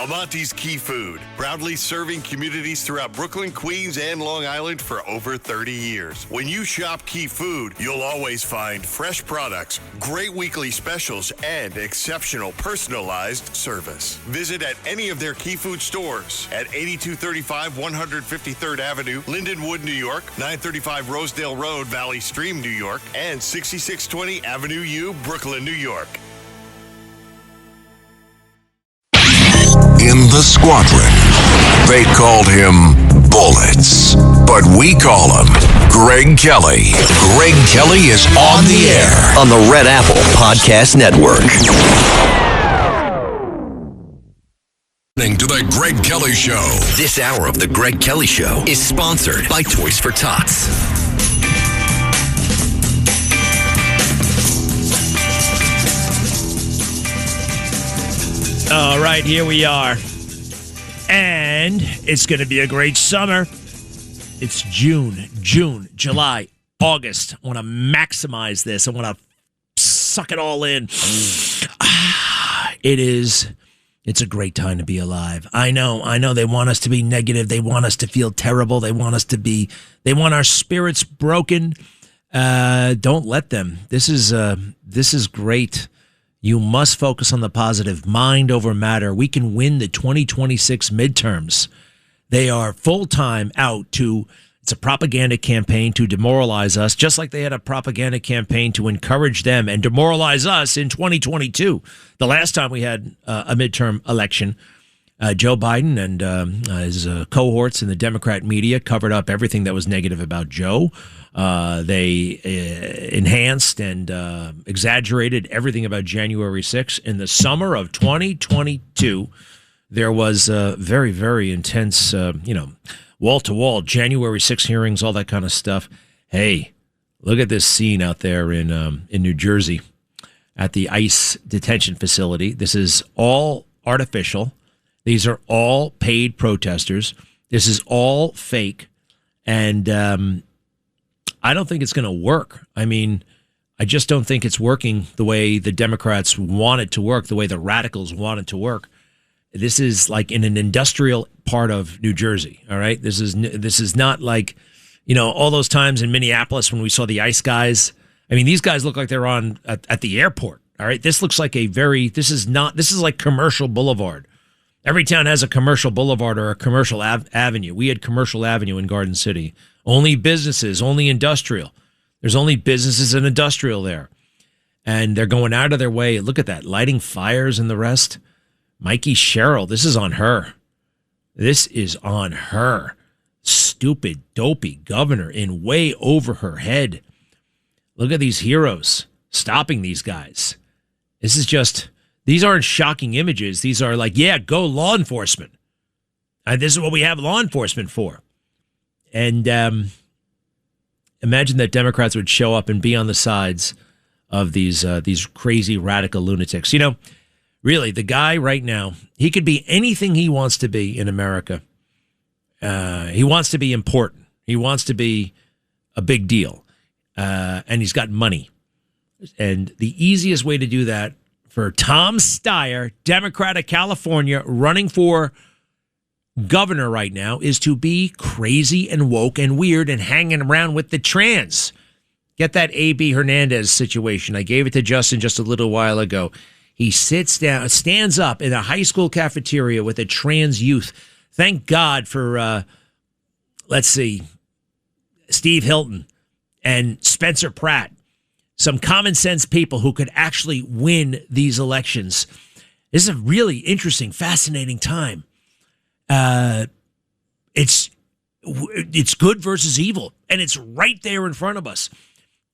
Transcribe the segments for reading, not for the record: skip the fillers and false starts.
Almonte's Key Food, proudly serving communities throughout Brooklyn, Queens, and Long Island for over 30 years. When you shop Key Food, you'll always find fresh products, great weekly specials, and exceptional personalized service. Visit at any of their Key Food stores at 8235 153rd Avenue, Lindenwood, New York, 935 Rosedale Road, Valley Stream, New York, and 6620 Avenue U, Brooklyn, New York. In the squadron, they called him Bullets, but we call him Greg Kelly. Greg Kelly is on the air on the Red Apple Podcast Network. Listening to the Greg Kelly Show. This hour of the Greg Kelly Show is sponsored by Toys for Tots. All right, here we are. And it's going to be a great summer. It's June, July, August. I want to maximize this. I want to suck it all in. It's a great time to be alive. I know they want us to be negative. They want us to feel terrible. They want our spirits broken. Don't let them. This is great. You must focus on the positive. Mind over matter. We can win the 2026 midterms. They are full-time out to, it's a propaganda campaign to demoralize us, just like they had a propaganda campaign to encourage them and demoralize us in 2022. The last time we had a midterm election, Joe Biden and his cohorts in the Democrat media covered up everything that was negative about Joe. They enhanced and exaggerated everything about January 6th. In the summer of 2022, there was very, very intense, wall-to-wall January 6th hearings, all that kind of stuff. Hey, look at this scene out there in New Jersey at the ICE detention facility. This is all artificial. These are all paid protesters. This is all fake. And I don't think it's going to work. I mean, I just don't think it's working the way the Democrats want it to work, the way the radicals want it to work. This is like in an industrial part of New Jersey, all right? This is not like, all those times in Minneapolis when we saw the ICE guys. I mean, these guys look like they're on at the airport, all right? This looks like this is like Commercial Boulevard. Every town has a Commercial Boulevard or a Commercial Avenue. We had Commercial Avenue in Garden City. Only businesses, only industrial. There's only businesses and industrial there. And they're going out of their way. Look at that, lighting fires and the rest. Mikey Sherrill, this is on her. This is on her. Stupid, dopey governor in way over her head. Look at these heroes stopping these guys. These aren't shocking images. These are like, yeah, go law enforcement. And this is what we have law enforcement for. And imagine that Democrats would show up and be on the sides of these crazy radical lunatics. Really, the guy right now, he could be anything he wants to be in America. He wants to be important. He wants to be a big deal. And he's got money. And the easiest way to do that for Tom Steyer, Democrat of California, running for governor right now, is to be crazy and woke and weird and hanging around with the trans. Get that A.B. Hernandez situation. I gave it to Justin just a little while ago. He stands up in a high school cafeteria with a trans youth. Thank God for, Steve Hilton and Spencer Pratt. Some common sense people who could actually win these elections. This is a really interesting, fascinating time. It's good versus evil, and it's right there in front of us.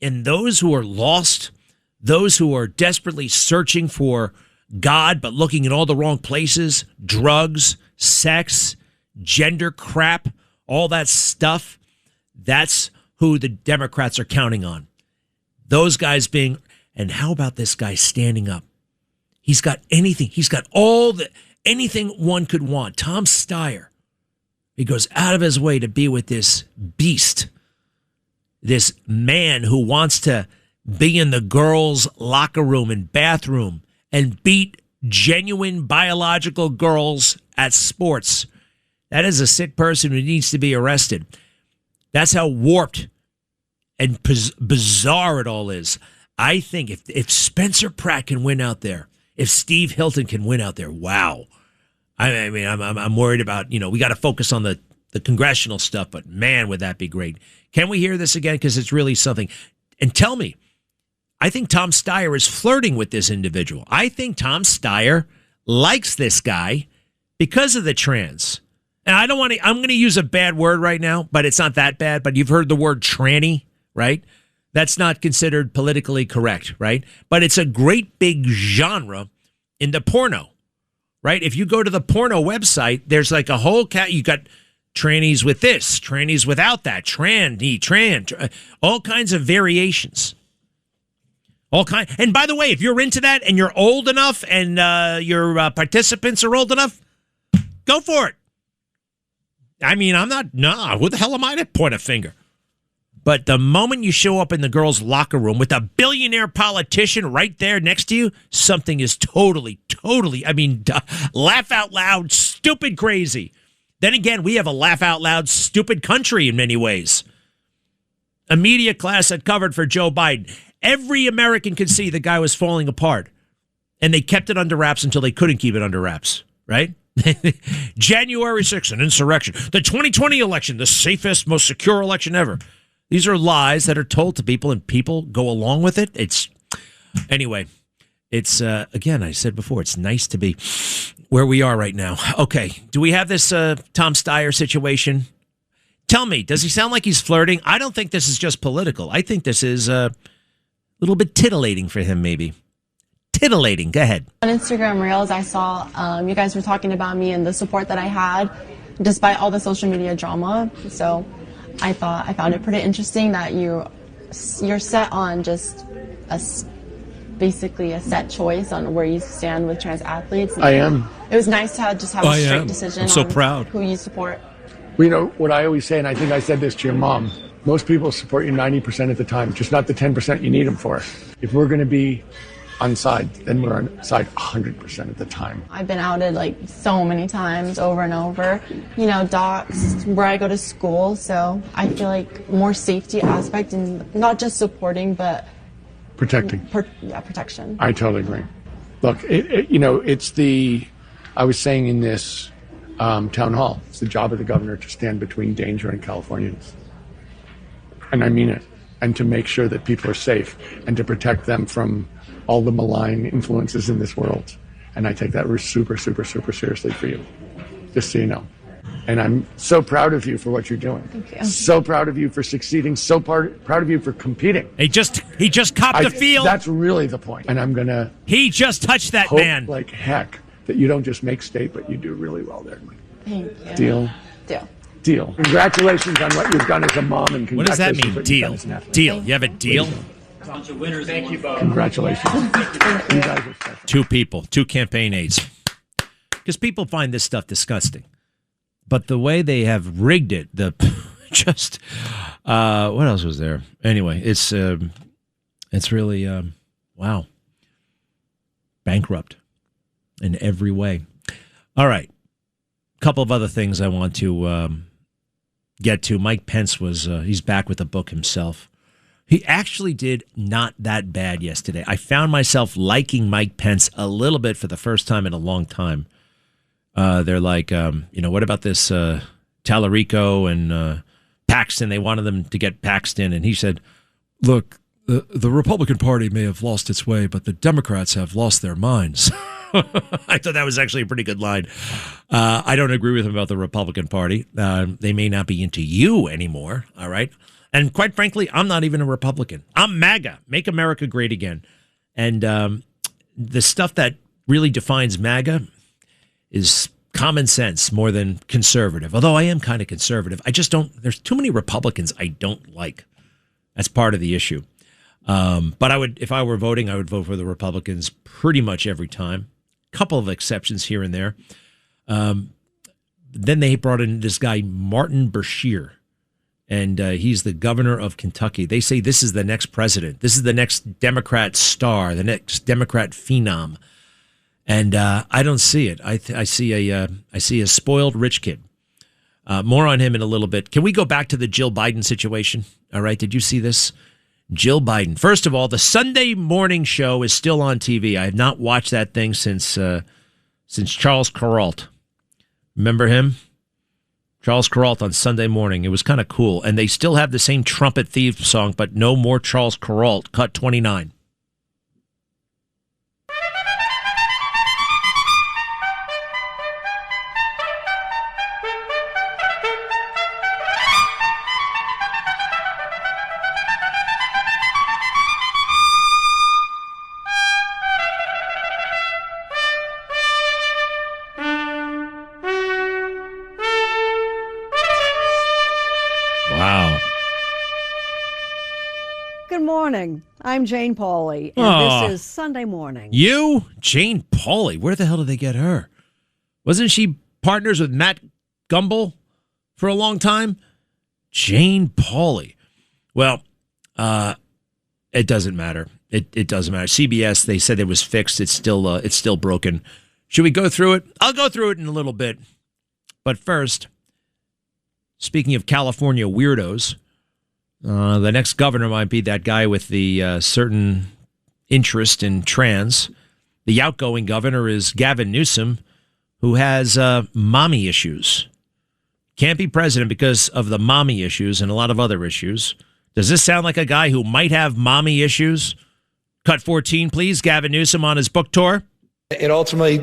And those who are lost, those who are desperately searching for God but looking in all the wrong places, drugs, sex, gender crap, all that stuff, that's who the Democrats are counting on. Those guys and how about this guy standing up? He's got anything. He's got anything one could want. Tom Steyer. He goes out of his way to be with this beast, this man who wants to be in the girls' locker room and bathroom and beat genuine biological girls at sports. That is a sick person who needs to be arrested. That's how warped and bizarre it all is. I think if Spencer Pratt can win out there, if Steve Hilton can win out there, wow. I mean, I'm worried about, we got to focus on the congressional stuff, but man, would that be great. Can we hear this again? Because it's really something. And tell me, I think Tom Steyer is flirting with this individual. I think Tom Steyer likes this guy because of the trans. And I don't want to, I'm going to use a bad word right now, but it's not that bad. But you've heard the word tranny, right? That's not considered politically correct, right? But it's a great big genre in the porno, right? If you go to the porno website, there's like a whole you got trannies with this, trannies without that, all kinds of variations. And by the way, if you're into that and you're old enough and your participants are old enough, go for it. I mean, who the hell am I to point a finger? But the moment you show up in the girls' locker room with a billionaire politician right there next to you, something is totally, laugh out loud, stupid crazy. Then again, we have a laugh out loud, stupid country in many ways. A media class that covered for Joe Biden. Every American could see the guy was falling apart. And they kept it under wraps until they couldn't keep it under wraps, right? January 6th, an insurrection. The 2020 election, the safest, most secure election ever. These are lies that are told to people, and people go along with it. Anyway, again, I said before, it's nice to be where we are right now. Okay, do we have this Tom Steyer situation? Tell me, does he sound like he's flirting? I don't think this is just political. I think this is a little bit titillating for him, maybe. Titillating, go ahead. On Instagram Reels, I saw you guys were talking about me and the support that I had despite all the social media drama. So I found it pretty interesting that you're set on just basically a set choice on where you stand with trans athletes. I am. It was nice to have a straight decision I'm so on proud. who you support. Well, what I always say, and I think I said this to your mom, most people support you 90% of the time, just not the 10% you need them for. If we're going to be on side, then we're on side 100% of the time. I've been outed so many times over and over, doxed where I go to school. So I feel like more safety aspect and not just supporting, but protecting. Protection. I totally agree. Look, I was saying in this town hall, it's the job of the governor to stand between danger and Californians. And I mean it. And to make sure that people are safe and to protect them from all the malign influences in this world. And I take that super, super, super seriously for you, just so you know. And I'm so proud of you for what you're doing. Thank you. So proud of you for succeeding. So proud of you for competing. He just copped the field. That's really the point. And I'm going to He just touched that hope man. like heck that you don't just make state, but you do really well there. Thank you. Deal? Deal. Congratulations on what you've done as a mom, and What does that congratulations mean, what you've deal? done as an athlete. Deal. You have a deal? Bunch of winners. Thank you both. Congratulations. You guys are special. Two people, two campaign aides. Because people find this stuff disgusting. But the way they have rigged it, what else was there? Anyway, it's really, wow. Bankrupt in every way. All right. A couple of other things I want to get to. Mike Pence he's back with a book himself. He actually did not that bad yesterday. I found myself liking Mike Pence a little bit for the first time in a long time. They're like, what about this Tallarico and Paxton? They wanted them to get Paxton. And he said, look, the Republican Party may have lost its way, but the Democrats have lost their minds. I thought that was actually a pretty good line. I don't agree with him about the Republican Party. They may not be into you anymore. All right. And quite frankly, I'm not even a Republican. I'm MAGA, Make America Great Again. And the stuff that really defines MAGA is common sense more than conservative. Although I am kind of conservative. There's too many Republicans I don't like. That's part of the issue. But if I were voting, I would vote for the Republicans pretty much every time. Couple of exceptions here and there. Then they brought in this guy, Martin Bashir. And he's the governor of Kentucky. They say this is the next president. This is the next Democrat star, the next Democrat phenom. And I don't see it. I see a spoiled rich kid. More on him in a little bit. Can we go back to the Jill Biden situation? All right. Did you see this? Jill Biden. First of all, the Sunday morning show is still on TV. I have not watched that thing since Charles Kuralt. Remember him? Charles Kuralt on Sunday morning. It was kind of cool. And they still have the same trumpet theme song, but no more Charles Kuralt. Cut 29. Wow. Good morning. I'm Jane Pauley, and this is Sunday Morning. You? Jane Pauley. Where the hell did they get her? Wasn't she partners with Matt Gumbel for a long time? Jane Pauley. Well, it doesn't matter. It doesn't matter. CBS, they said it was fixed. It's still broken. Should we go through it? I'll go through it in a little bit. But first, speaking of California weirdos, the next governor might be that guy with the certain interest in trans. The outgoing governor is Gavin Newsom, who has mommy issues. Can't be president because of the mommy issues and a lot of other issues. Does this sound like a guy who might have mommy issues? Cut 14, please. Gavin Newsom on his book tour. It ultimately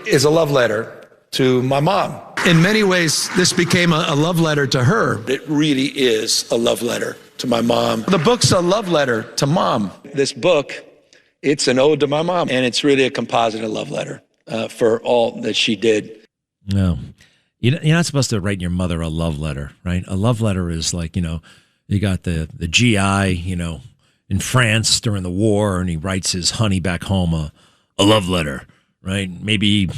is a love letter to my mom. In many ways, this became a love letter to her. It really is a love letter to my mom. The book's a love letter to mom. This book, it's an ode to my mom, and it's really a composite love letter for all that she did. No. You're not supposed to write your mother a love letter, right? A love letter is like, you got the GI, in France during the war, and he writes his honey back home a love letter, right? Maybe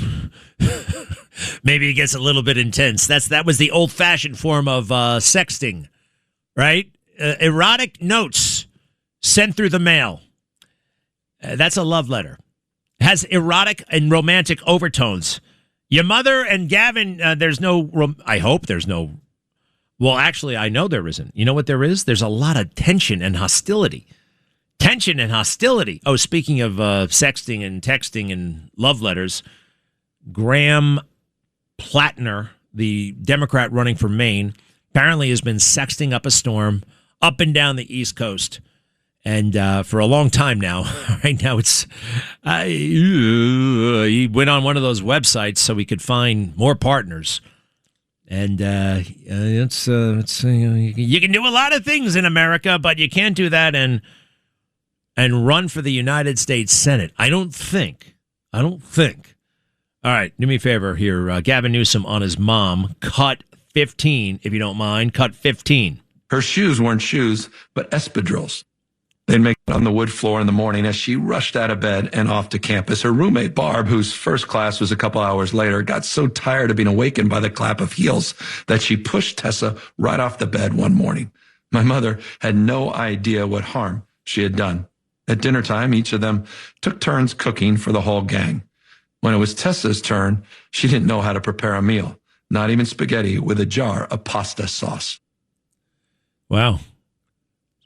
it gets a little bit intense. That was the old-fashioned form of sexting, right? Erotic notes sent through the mail. That's a love letter. It has erotic and romantic overtones. Your mother and Gavin, there's no, I hope there's no, well, actually, I know there isn't. You know what there is? There's a lot of tension and hostility. Tension and hostility. Oh, speaking of sexting and texting and love letters, Graham Plattner, the Democrat running for Maine, apparently has been sexting up a storm up and down the East Coast. And for a long time now, right now he went on one of those websites so he could find more partners. And it's you can do a lot of things in America, but you can't do that and run for the United States Senate. I don't think. All right, do me a favor here. Gavin Newsom on his mom. Cut 15, if you don't mind. Cut 15. Her shoes weren't shoes, but espadrilles. They'd make it on the wood floor in the morning as she rushed out of bed and off to campus. Her roommate, Barb, whose first class was a couple hours later, got so tired of being awakened by the clap of heels that she pushed Tessa right off the bed one morning. My mother had no idea what harm she had done. At dinner time, each of them took turns cooking for the whole gang. When it was Tessa's turn, she didn't know how to prepare a meal, not even spaghetti with a jar of pasta sauce. Wow.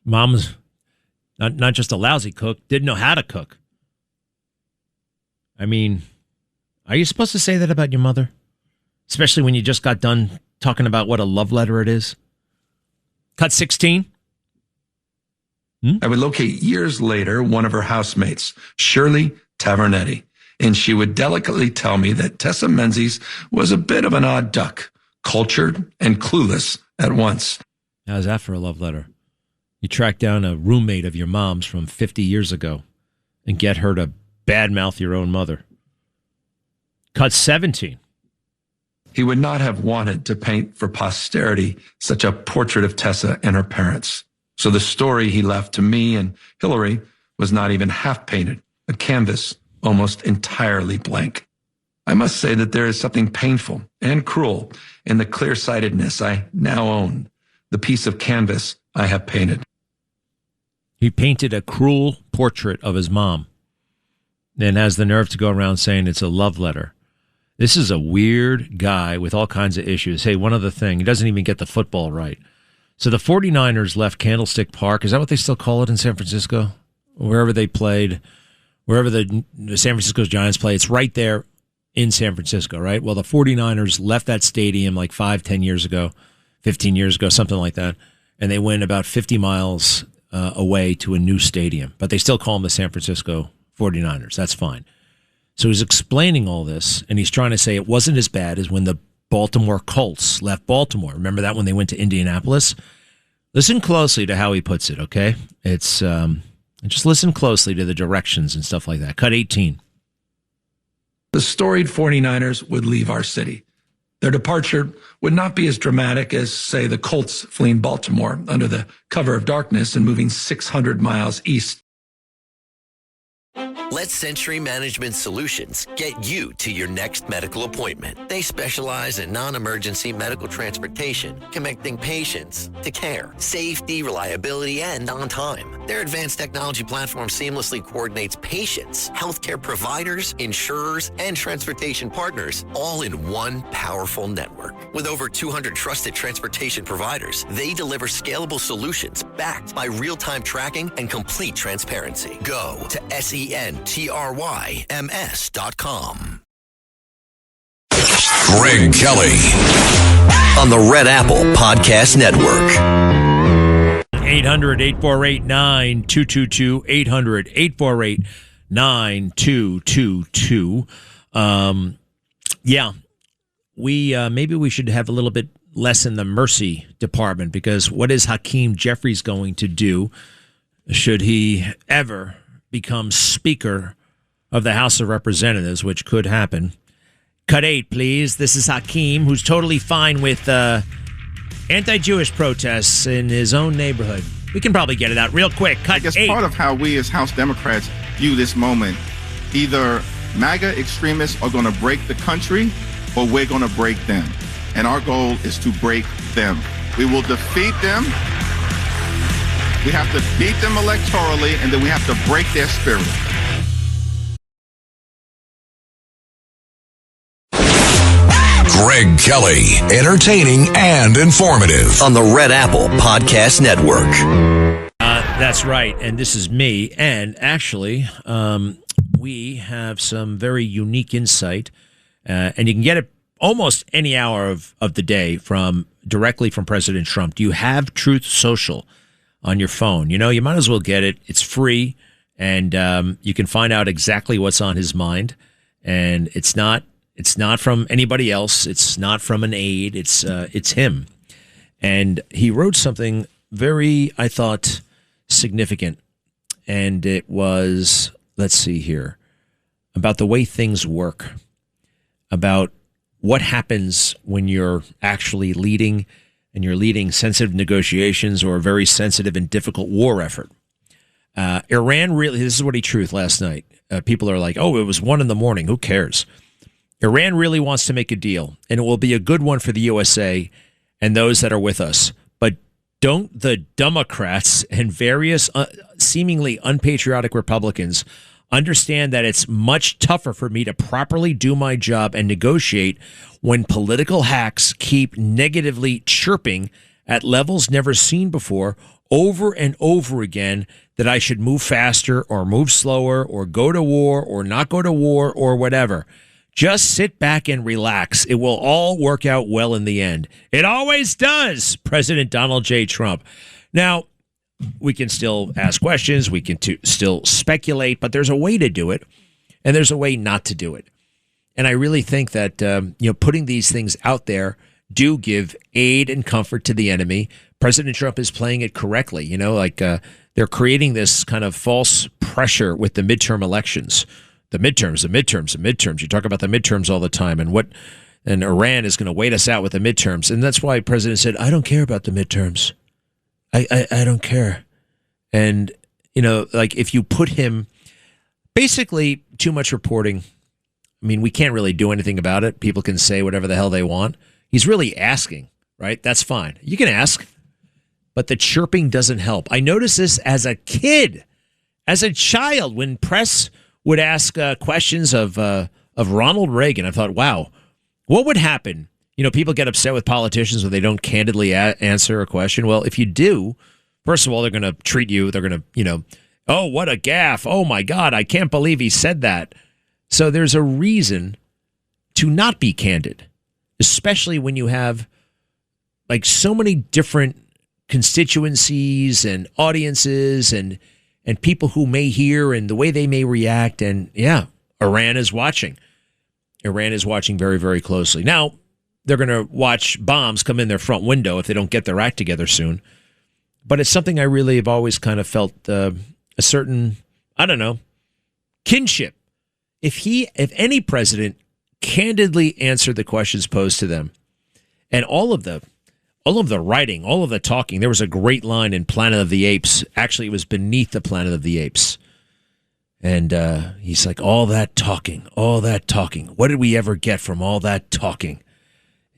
Mom's not just a lousy cook, didn't know how to cook. I mean, are you supposed to say that about your mother? Especially when you just got done talking about what a love letter it is? Cut 16. I would locate years later one of her housemates, Shirley Tavernetti, and she would delicately tell me that Tessa Menzies was a bit of an odd duck, cultured and clueless at once. How's that for a love letter? You track down a roommate of your mom's from 50 years ago and get her to badmouth your own mother. Cut 17. He would not have wanted to paint for posterity such a portrait of Tessa and her parents. So the story he left to me and Hillary was not even half painted, a canvas almost entirely blank. I must say that there is something painful and cruel in the clear-sightedness I now own, the piece of canvas I have painted. He painted a cruel portrait of his mom. and has the nerve to go around saying it's a love letter. This is a weird guy with all kinds of issues. Hey, one other thing, he doesn't even get the football right. So the 49ers left Candlestick Park. Is that what they still call it in San Francisco? Wherever they played, wherever the San Francisco Giants play, it's right there in San Francisco, right? Well, the 49ers left that stadium like 5-10 years ago, 15 years ago, something like that, and they went about 50 miles away to a new stadium. But they still call them the San Francisco 49ers. That's fine. So he's explaining all this, and he's trying to say it wasn't as bad as when the Baltimore Colts left Baltimore. Remember that when they went to Indianapolis? Listen closely to how he puts it, okay? It's just listen closely to the directions and stuff like that. Cut 18. The storied 49ers would leave our city. Their departure would not be as dramatic as, say, the Colts fleeing Baltimore under the cover of darkness and moving 600 miles east. Let Century Management Solutions get you to your next medical appointment. They specialize in non-emergency medical transportation, connecting patients to care, safety, reliability, and on time. Their advanced technology platform seamlessly coordinates patients, healthcare providers, insurers, and transportation partners all in one powerful network. With over 200 trusted transportation providers, they deliver scalable solutions backed by real-time tracking and complete transparency. Go to SENTRYMS.com. Greg Kelly On the Red Apple Podcast Network. 800-848-9222. 800-848-9222. Maybe we should have a little bit less in the mercy department, because what is Hakeem Jeffries going to do should he ever become Speaker of the House of Representatives, which could happen? Cut 8, please. This is Hakeem, who's totally fine with anti-Jewish protests in his own neighborhood. We can probably get it out real quick. Cut 8. I guess part of how we as House Democrats view this moment, either MAGA extremists are going to break the country or we're going to break them. And our goal is to break them. We will defeat them. We have to beat them electorally, and then we have to break their spirit. Greg Kelly, entertaining and informative On the Red Apple Podcast Network. That's right, and this is me. And actually, we have some very unique insight, and you can get it almost any hour of the day directly from President Trump. Do you have Truth Social on your phone? You know, you might as well get it. It's free, and you can find out exactly what's on his mind. And it's not from anybody else. It's not from an aide. It's him. And he wrote something very, I thought, significant. And it was, let's see here, about the way things work, about what happens when you're actually leading, and you're leading sensitive negotiations or a very sensitive and difficult war effort. Iran really, this is what he truthed last night. People are like, oh, it was 1 a.m. Who cares? Iran really wants to make a deal, and it will be a good one for the USA and those that are with us. But don't the Democrats and various seemingly unpatriotic Republicans understand that it's much tougher for me to properly do my job and negotiate when political hacks keep negatively chirping at levels never seen before over and over again that I should move faster or move slower or go to war or not go to war or whatever. Just sit back and relax. It will all work out well in the end. It always does, President Donald J. Trump. Now, we can still ask questions. We can still speculate, but there's a way to do it, and there's a way not to do it. And I really think that putting these things out there do give aid and comfort to the enemy. President Trump is playing it correctly. They're creating this kind of false pressure with the midterm elections. The midterms. You talk about the midterms all the time, and Iran is going to wait us out with the midterms. And that's why the president said, I don't care about the midterms. I don't care. And, if you put him, basically too much reporting. I mean, we can't really do anything about it. People can say whatever the hell they want. He's really asking, right? That's fine. You can ask, but the chirping doesn't help. I noticed this as a kid, as a child, when press would ask questions of Ronald Reagan. I thought, wow, what would happen? You know, people get upset with politicians when they don't candidly answer a question. Well, if you do, first of all, they're going to treat you. They're going to, oh, what a gaffe. Oh, my God, I can't believe he said that. So there's a reason to not be candid, especially when you have like so many different constituencies and audiences and people who may hear and the way they may react. And yeah, Iran is watching. Iran is watching very, very closely. Now, they're going to watch bombs come in their front window if they don't get their act together soon. But it's something I really have always kind of felt a certain, I don't know, kinship. If any president candidly answered the questions posed to them, and all of the writing, all of the talking, there was a great line in Planet of the Apes. Actually, it was beneath the Planet of the Apes. And he's like, all that talking. What did we ever get from all that talking?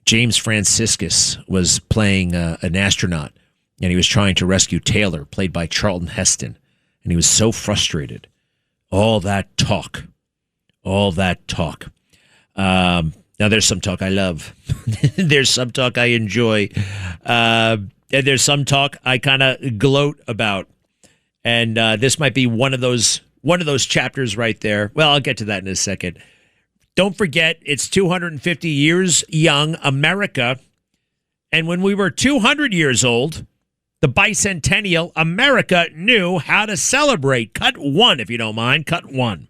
James Franciscus was playing an astronaut, and he was trying to rescue Taylor, played by Charlton Heston. And he was so frustrated. All that talk. Now, there's some talk I love. There's some talk I enjoy. And there's some talk I kind of gloat about. And this might be one of those chapters right there. Well, I'll get to that in a second. Don't forget, it's 250 years young America. And when we were 200 years old, the bicentennial, America knew how to celebrate. Cut one, if you don't mind. Cut one.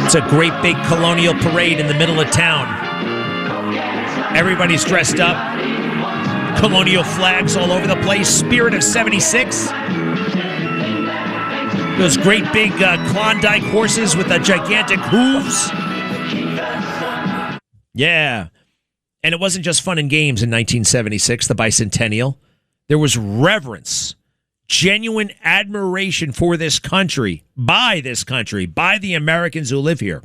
It's a great big colonial parade in the middle of town. Everybody's dressed up. Colonial flags all over the place. Spirit of 76. Those great big Klondike horses with the gigantic hooves. Yeah. And it wasn't just fun and games in 1976, the bicentennial. There was reverence, genuine admiration for this country, by the Americans who live here.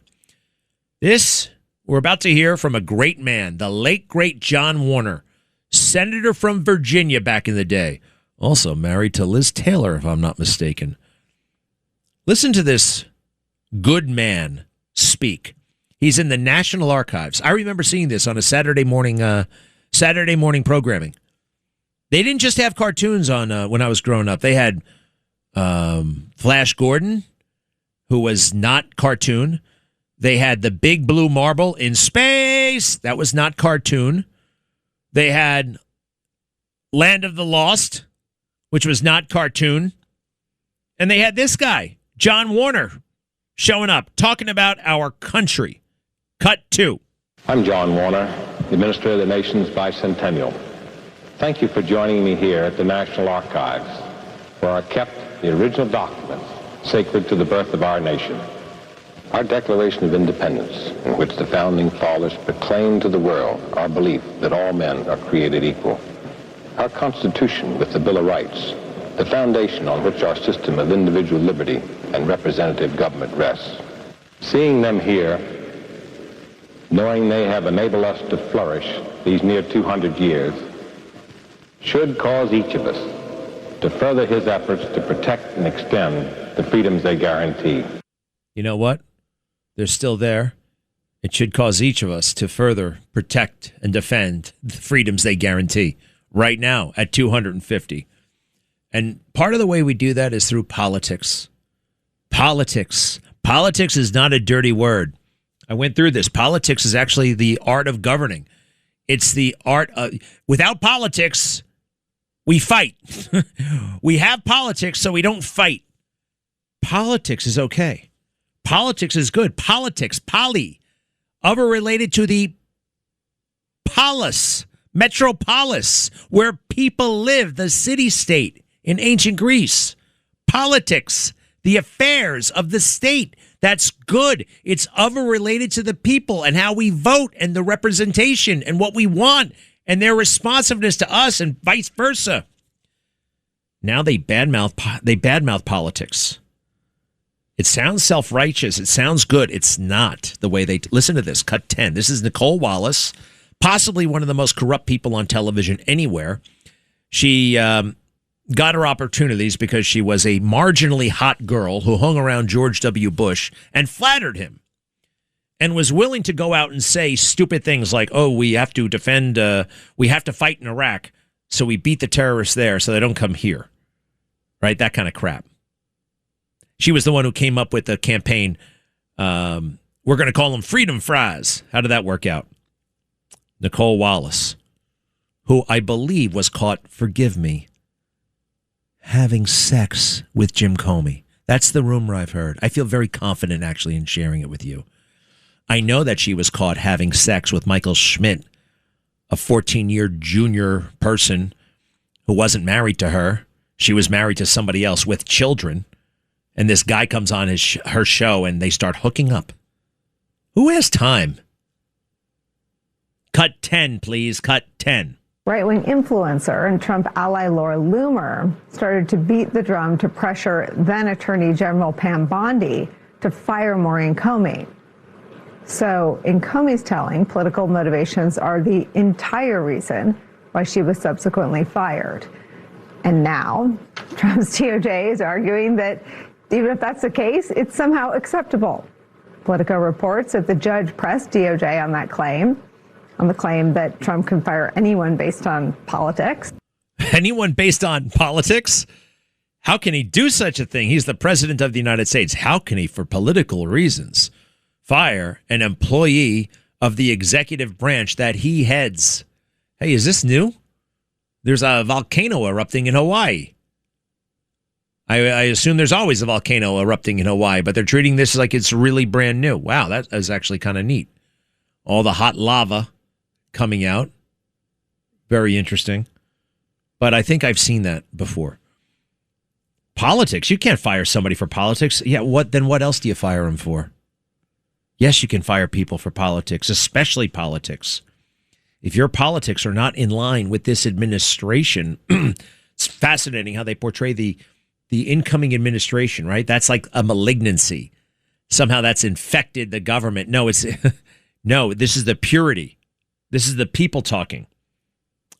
This, we're about to hear from a great man, the late, great John Warner, senator from Virginia back in the day, also married to Liz Taylor, if I'm not mistaken. Listen to this good man speak. He's in the National Archives. I remember seeing this on a Saturday morning programming. They didn't just have cartoons on when I was growing up. They had Flash Gordon, who was not cartoon. They had the Big Blue Marble in space. That was not cartoon. They had Land of the Lost, which was not cartoon. And they had this guy, John Warner, showing up, talking about our country. Cut 2. I'm John Warner, the Administrator of the nation's bicentennial. Thank you for joining me here at the National Archives, where are kept the original documents sacred to the birth of our nation. Our Declaration of Independence, in which the founding fathers proclaimed to the world our belief that all men are created equal. Our Constitution with the Bill of Rights, the foundation on which our system of individual liberty and representative government rests. Seeing them here, knowing they have enabled us to flourish these near 200 years, should cause each of us to further his efforts to protect and extend the freedoms they guarantee. You know what? They're still there. It should cause each of us to further protect and defend the freedoms they guarantee right now at 250. And part of the way we do that is through politics. Politics. Politics is not a dirty word. I went through this. Politics is actually the art of governing. It's the art of... Without politics, we fight. We have politics so we don't fight. Politics is okay. Politics is good. Politics, poly, other related to the polis, metropolis, where people live, the city-state in ancient Greece. Politics, the affairs of the state. That's good. It's other related to the people and how we vote and the representation and what we want and their responsiveness to us and vice versa. Now they badmouth politics. It sounds self-righteous. It sounds good. It's not the way they... Listen to this. Cut 10. This is Nicole Wallace, possibly one of the most corrupt people on television anywhere. She got her opportunities because she was a marginally hot girl who hung around George W. Bush and flattered him and was willing to go out and say stupid things like, oh, we have to defend, we have to fight in Iraq, so we beat the terrorists there so they don't come here. Right? That kind of crap. She was the one who came up with the campaign, we're going to call them freedom fries. How did that work out? Nicole Wallace, who I believe was caught, forgive me, having sex with Jim Comey. That's the rumor I've heard. I feel very confident actually in sharing it with you. I know that she was caught having sex with Michael Schmidt, a 14-year junior person who wasn't married to her. She was married to somebody else with children. And this guy comes on her show and they start hooking up. Who has time? Cut 10, please. Cut 10. Right-wing influencer and Trump ally Laura Loomer started to beat the drum to pressure then Attorney General Pam Bondi to fire Maureen Comey. So, in Comey's telling, political motivations are the entire reason why she was subsequently fired. And now, Trump's DOJ is arguing that even if that's the case, it's somehow acceptable. Politico reports that the judge pressed DOJ on that claim, on the claim that Trump can fire anyone based on politics. Anyone based on politics? How can he do such a thing? He's the president of the United States. How can he, for political reasons, fire an employee of the executive branch that he heads? Hey, is this new? There's a volcano erupting in Hawaii. I assume there's always a volcano erupting in Hawaii, but they're treating this like it's really brand new. Wow, that is actually kind of neat. All the hot lava coming out. Very interesting. But I think I've seen that before. Politics. You can't fire somebody for politics. Yeah, what else do you fire them for? Yes, you can fire people for politics, especially politics. If your politics are not in line with this administration, it's fascinating how they portray the incoming administration, right? That's like a malignancy. Somehow that's infected the government. No, no, this is the purity. This is the people talking.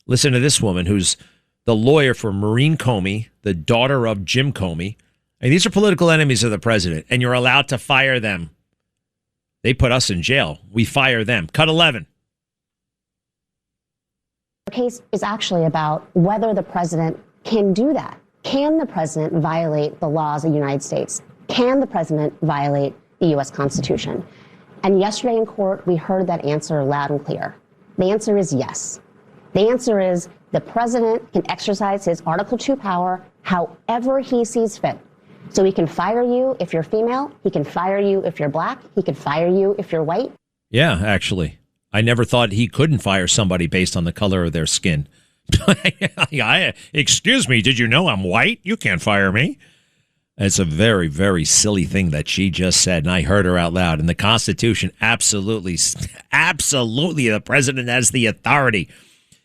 Listen to this woman who's the lawyer for Maureen Comey, the daughter of Jim Comey. And these are political enemies of the president, and you're allowed to fire them. They put us in jail. We fire them. Cut 11. The case is actually about whether the president can do that. Can the president violate the laws of the United States? Can the president violate the U.S. Constitution? And yesterday in court, we heard that answer loud and clear. The answer is yes. The answer is the president can exercise his Article 2 power however he sees fit. So he can fire you if you're female. He can fire you if you're black. He can fire you if you're white. Yeah, actually. I never thought he couldn't fire somebody based on the color of their skin. Excuse me, did you know I'm white? You can't fire me. It's a very, very silly thing that she just said, and I heard her out loud. And the Constitution, absolutely, the president has the authority.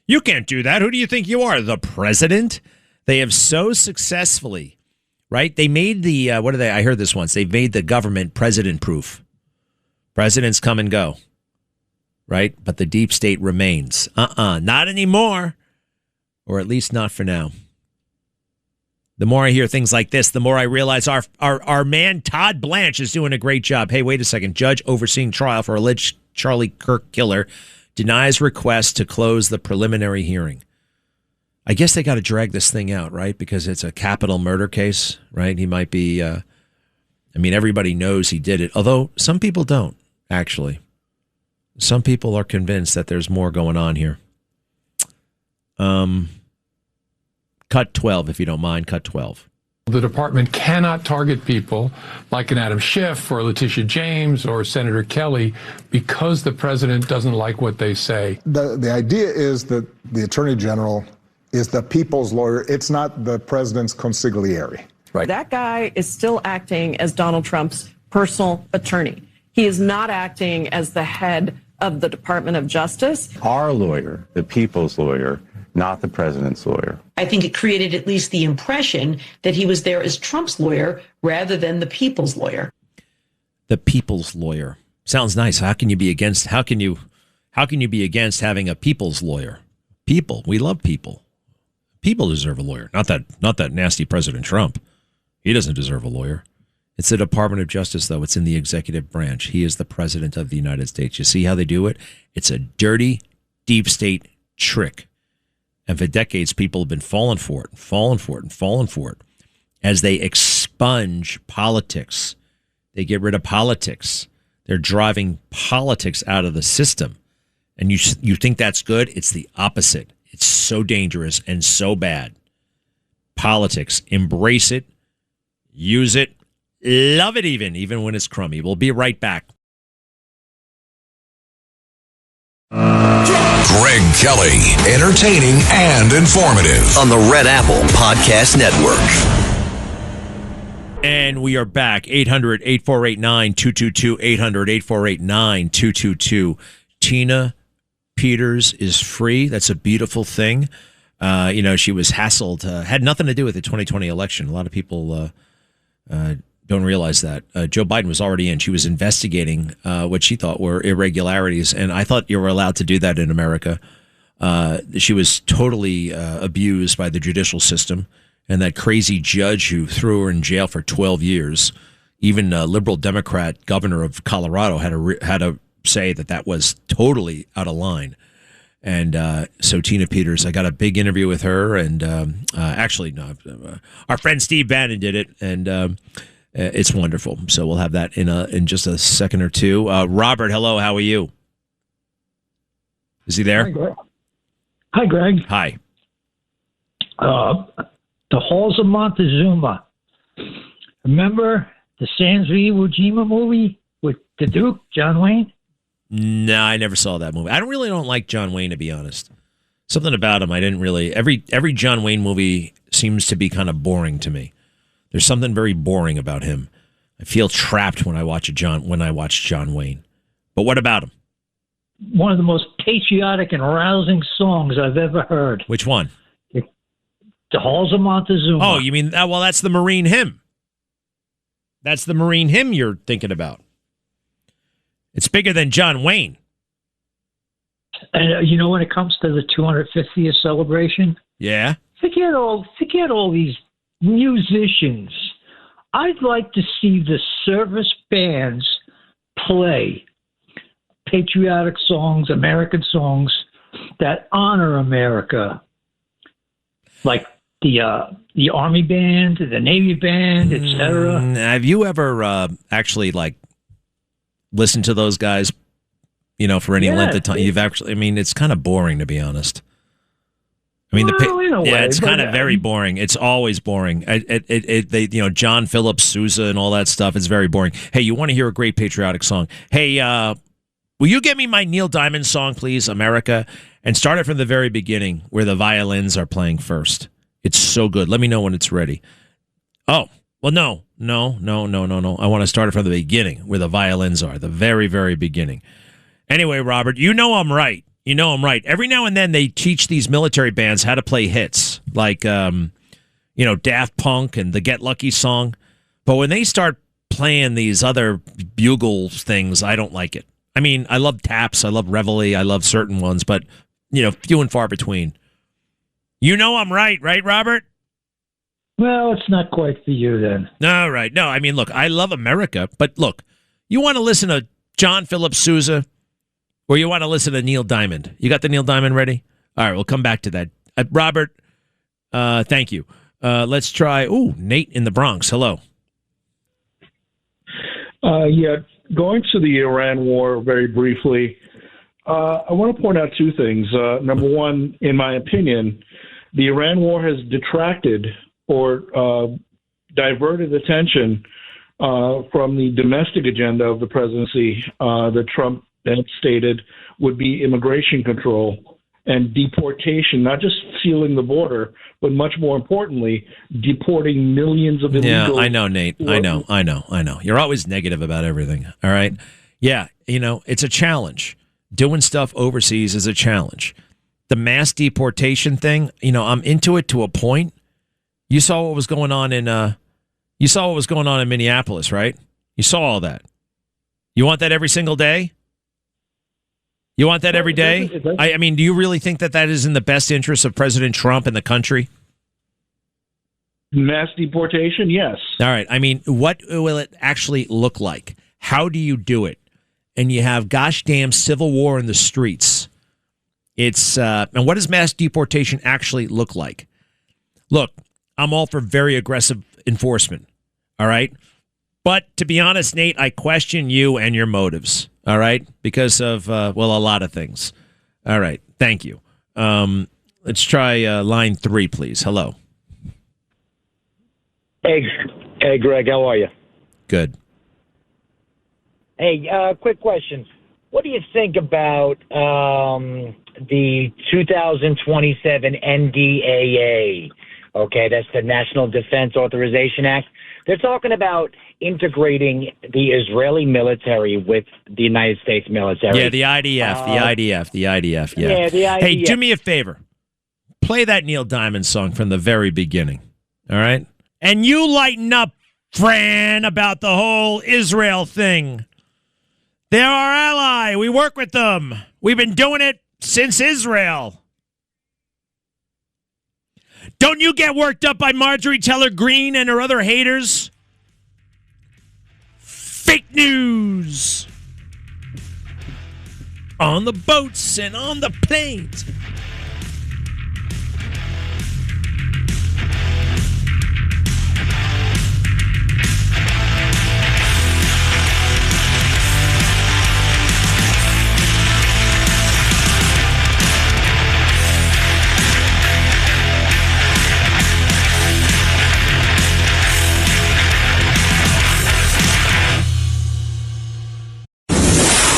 You can't do that. Who do you think you are, the president? They have so successfully, right? They made I heard this once. They made the government president-proof. Presidents come and go, right? But the deep state remains. Not anymore. Or at least not for now. The more I hear things like this, the more I realize our man Todd Blanche is doing a great job. Hey, wait a second. Judge overseeing trial for alleged Charlie Kirk killer denies request to close the preliminary hearing. I guess they got to drag this thing out, right? Because it's a capital murder case, right? He might be, everybody knows he did it. Although some people don't, actually. Some people are convinced that there's more going on here. Cut 12, if you don't mind. Cut 12. The department cannot target people like an Adam Schiff or Letitia James or Senator Kelly because the president doesn't like what they say. The idea is that the attorney general is the people's lawyer. It's not the president's consigliere. Right. That guy is still acting as Donald Trump's personal attorney. He is not acting as the head of the Department of Justice. Our lawyer, the people's lawyer, not the president's lawyer. I think it created at least the impression that he was there as Trump's lawyer rather than the people's lawyer. The people's lawyer. Sounds nice. How can you How can you be against having a people's lawyer? People, we love people. People deserve a lawyer. Not that nasty President Trump. He doesn't deserve a lawyer. It's the Department of Justice, though. It's in the executive branch. He is the president of the United States. You see how they do it? It's a dirty, deep state trick. And for decades, people have been falling for it. As they expunge politics, they get rid of politics. They're driving politics out of the system. And you think that's good? It's the opposite. It's so dangerous and so bad. Politics. Embrace it. Use it. Love it even when it's crummy. We'll be right back. Greg Kelly, entertaining and informative on the Red Apple Podcast Network. And we are back. 800-8489-222, 800-8489-222. Tina Peters is free. That's a beautiful thing. She was hassled. Had nothing to do with the 2020 election. A lot of people don't realize that. Joe Biden was already in. She was investigating what she thought were irregularities, and I thought you were allowed to do that in America. She was totally abused by the judicial system, and that crazy judge who threw her in jail for 12 years. Even a liberal Democrat governor of Colorado had to say that was totally out of line. And so Tina Peters, I got a big interview with her, and our friend Steve Bannon did it, and it's wonderful. So we'll have that in just a second or two. Robert, hello, how are you? Is he there? Hi, Greg. Hi. The Halls of Montezuma. Remember the Sans Iwo Jima movie with the Duke, John Wayne? No, I never saw that movie. I don't like John Wayne, to be honest. Something about him, I didn't really. Every John Wayne movie seems to be kind of boring to me. There's something very boring about him. I feel trapped when I watch John Wayne. But what about him? One of the most patriotic and rousing songs I've ever heard. Which one? The Halls of Montezuma. Oh, you mean that's the Marine hymn. That's the Marine hymn you're thinking about. It's bigger than John Wayne. And when it comes to the 250th celebration, yeah, forget all these musicians. I'd like to see the service bands play patriotic songs, American songs that honor America, like the Army band, the Navy band, etc. Have you ever actually listened to those guys? For any length of time, it's kind of boring, to be honest. It's kind of very boring. It's always boring. John Phillips Sousa and all that stuff. It's very boring. Hey, you want to hear a great patriotic song? Hey, will you get me my Neil Diamond song, please, America? And start it from the very beginning, where the violins are playing first. It's so good. Let me know when it's ready. Oh, well, no. I want to start it from the beginning, where the violins are, the very, very beginning. Anyway, Robert, I'm right. Every now and then they teach these military bands how to play hits, like, Daft Punk and the Get Lucky song. But when they start playing these other bugle things, I don't like it. I love taps. I love reveille. I love certain ones, but, few and far between. I'm right, Robert? Well, it's not quite for you then. All right. No, look, I love America, but look, you want to listen to John Phillips Sousa, or you want to listen to Neil Diamond? You got the Neil Diamond ready? All right, we'll come back to that. Robert, thank you. Let's try, Nate in the Bronx. Hello. Going to the Iran war very briefly, I want to point out two things. Number one, in my opinion, the Iran war has detracted or diverted attention from the domestic agenda of the presidency that Trump had stated would be immigration control and deportation, not just sealing the border, but much more importantly, deporting millions of illegals. Yeah, I know, Nate. I know. You're always negative about everything, all right? Yeah, it's a challenge. Doing stuff overseas is a challenge. The mass deportation thing, I'm into it to a point. You saw what was going on in Minneapolis, right? You saw all that. You want that every single day? You want that every day? I mean, do you really think that is in the best interest of President Trump and the country? Mass deportation, yes. All right. I mean, what will it actually look like? How do you do it? And you have gosh damn civil war in the streets. It's and what does mass deportation actually look like? Look, I'm all for very aggressive enforcement. All right. But to be honest, Nate, I question you and your motives. All right. Because of, a lot of things. All right. Thank you. Let's try line 3, please. Hello. Hey, Greg. How are you? Good. Hey, quick question. What do you think about the 2027 NDAA? Okay, that's the National Defense Authorization Act. They're talking about integrating the Israeli military with the United States military. Yeah, the IDF. Yeah. Yeah, the IDF. Hey, do me a favor. Play that Neil Diamond song from the very beginning. All right? And you lighten up, Fran, about the whole Israel thing. They're our ally. We work with them. We've been doing it since Israel. Don't you get worked up by Marjorie Taylor Greene and her other haters? Fake news. On the boats and on the planes.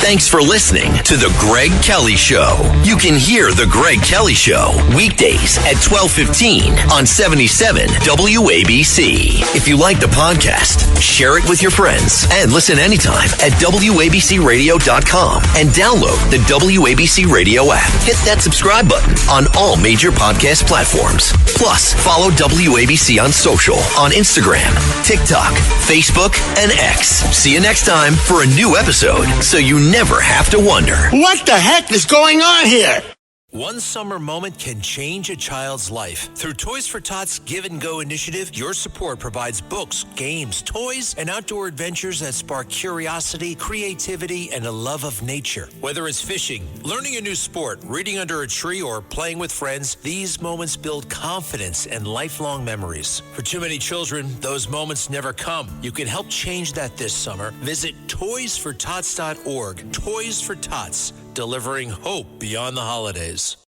Thanks for listening to The Greg Kelly Show. You can hear The Greg Kelly Show weekdays at 12:15 on 77 WABC. If you like the podcast, share it with your friends and listen anytime at WABCRadio.com and download the WABC Radio app. Hit that subscribe button on all major podcast platforms. Plus, follow WABC on social on Instagram, TikTok, Facebook, and X. See you next time for a new episode so you never have to wonder. What the heck is going on here? One summer moment can change a child's life. Through Toys for Tots Give and Go initiative, your support provides books, games, toys, and outdoor adventures that spark curiosity, creativity, and a love of nature. Whether it's fishing, learning a new sport, reading under a tree, or playing with friends, these moments build confidence and lifelong memories. For too many children, those moments never come. You can help change that this summer. Visit toysfortots.org. Toys for Tots, delivering hope beyond the holidays.